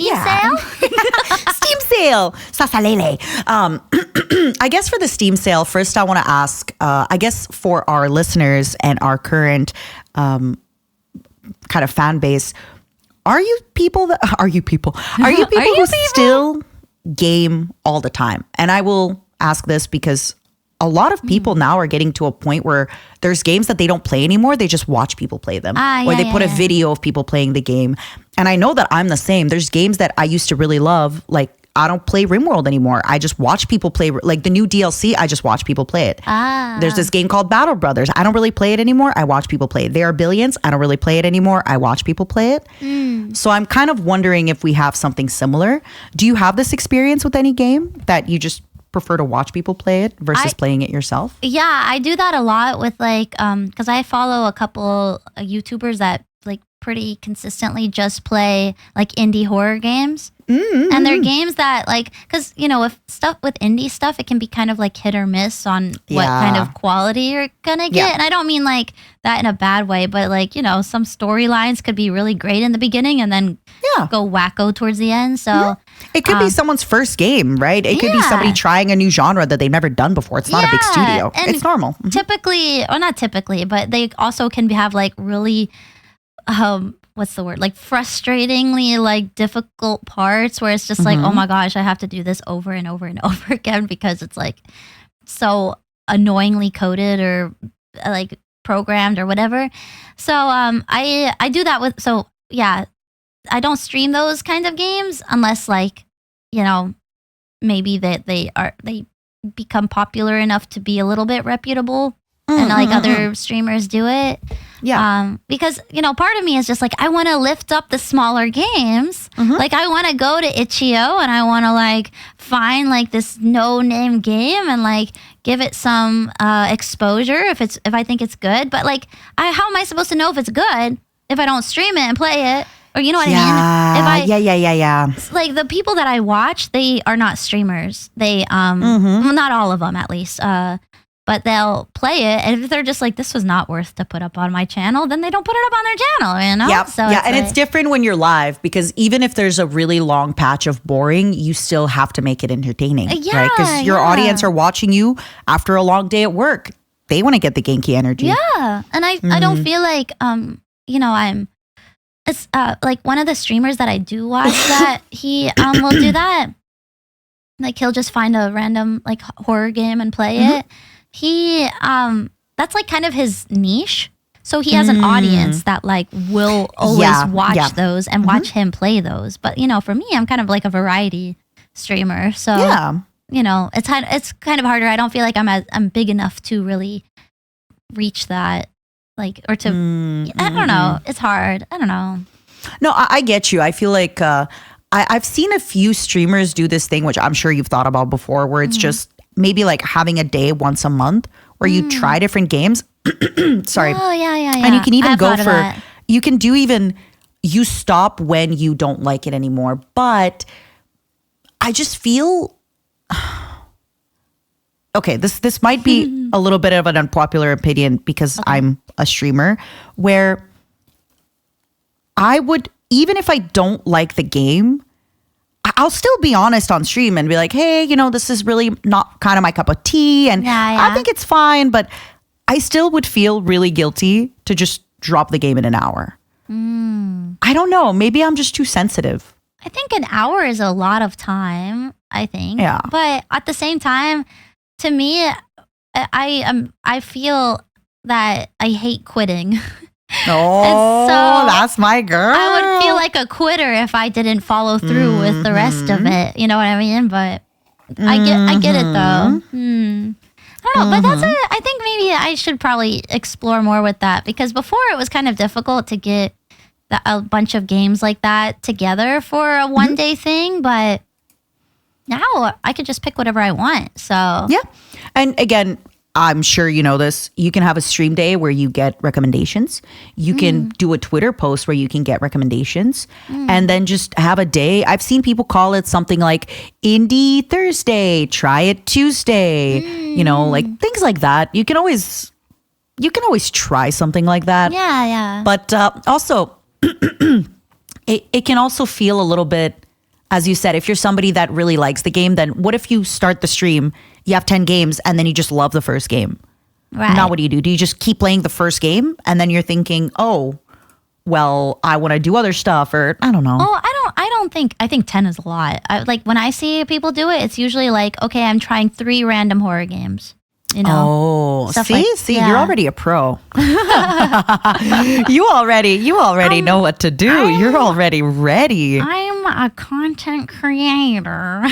Steam sale? Steam sale. Sasalele. I guess for the Steam sale, first I want to ask, I guess for our listeners and our current kind of fan base, are you people who still game all the time? And I will ask this because a lot of people now are getting to a point where there's games that they don't play anymore. They just watch people play them. Or they put a video of people playing the game. And I know that I'm the same. There's games that I used to really love. Like, I don't play RimWorld anymore. I just watch people play. Like, the new DLC, I just watch people play it. There's this game called Battle Brothers. I don't really play it anymore. I watch people play it. There are Billions. I don't really play it anymore. I watch people play it. So I'm kind of wondering if we have something similar. Do you have this experience with any game that you just prefer to watch people play it versus playing it yourself? Yeah, I do that a lot with like, because I follow a couple YouTubers that like pretty consistently just play like indie horror games. And they're games that like, because you know, with indie stuff, it can be kind of like hit or miss on what kind of quality you're gonna get. And I don't mean like that in a bad way, but like, you know, some storylines could be really great in the beginning and then go wacko towards the end. So it could be someone's first game, right? It could be somebody trying a new genre that they've never done before. It's not a big studio. And it's normal. Typically, or not typically, but they also can have like really what's the word? Like frustratingly like difficult parts where it's just like, oh my gosh, I have to do this over and over and over again because it's like so annoyingly coded or like programmed or whatever. So I do that with, so yeah, I don't stream those kind of games unless like, you know, maybe that they become popular enough to be a little bit reputable. And like other streamers do it. Yeah. Because, you know, part of me is just like, I want to lift up the smaller games. Like I want to go to Itch.io and I want to like find like this no-name game and like give it some exposure if I think it's good. But like, how am I supposed to know if it's good if I don't stream it and play it? Or you know what I mean? Yeah. Like the people that I watch, they are not streamers. They, well, not all of them at least. But they'll play it, and if they're just like, this was not worth to put up on my channel, then they don't put it up on their channel, you know? Yep. So it's different when you're live, because even if there's a really long patch of boring, you still have to make it entertaining, right? Because your audience are watching you after a long day at work. They want to get the Genki energy. Yeah, and I don't feel like, you know, it's like one of the streamers that I do watch that he will do that. Like he'll just find a random like horror game and play it. He that's like kind of his niche, so he has an audience that like will always watch those and watch him play those. But you know, for me, I'm kind of like a variety streamer, so you know, it's kind of harder. I don't feel like I'm big enough to really reach that, like, or to I don't know, it's hard. I don't know. No, I get you. I feel like I've seen a few streamers do this thing, which I'm sure you've thought about before, where it's just maybe like having a day once a month where you try different games. Sorry. Oh, yeah. And you can even go for, you can do even, you stop when you don't like it anymore. But I just feel, okay, this might be a little bit of an unpopular opinion because I'm a streamer, where I would, even if I don't like the game, I'll still be honest on stream and be like, hey, you know, this is really not kind of my cup of tea. And I think it's fine, but I still would feel really guilty to just drop the game in an hour. I don't know. Maybe I'm just too sensitive. I think an hour is a lot of time, I think. Yeah. But at the same time, to me, I feel that I hate quitting. Oh, so that's my girl. I would feel like a quitter if I didn't follow through with the rest of it. You know what I mean? But I get it though. I don't know, but I think maybe I should probably explore more with that, because before it was kind of difficult to get a bunch of games like that together for a one day thing, but now I could just pick whatever I want. So yeah, and again, I'm sure you know this. You can have a stream day where you get recommendations. You can do a Twitter post where you can get recommendations, and then just have a day. I've seen people call it something like Indie Thursday, Try It Tuesday, you know, like things like that. You can always try something like that. Yeah. But also, it can also feel a little bit as you said, if you're somebody that really likes the game, then what if you start the stream, you have 10 games, and then you just love the first game? Right. Now what do? Do you just keep playing the first game, and then you're thinking, oh, well, I want to do other stuff, or I don't know. Oh, I think 10 is a lot. Like when I see people do it, it's usually like, okay, I'm trying 3 random horror games. You know? Oh, Stuff see, like- see, yeah. you're already a pro. You already know what to do. You're already ready. I'm a content creator.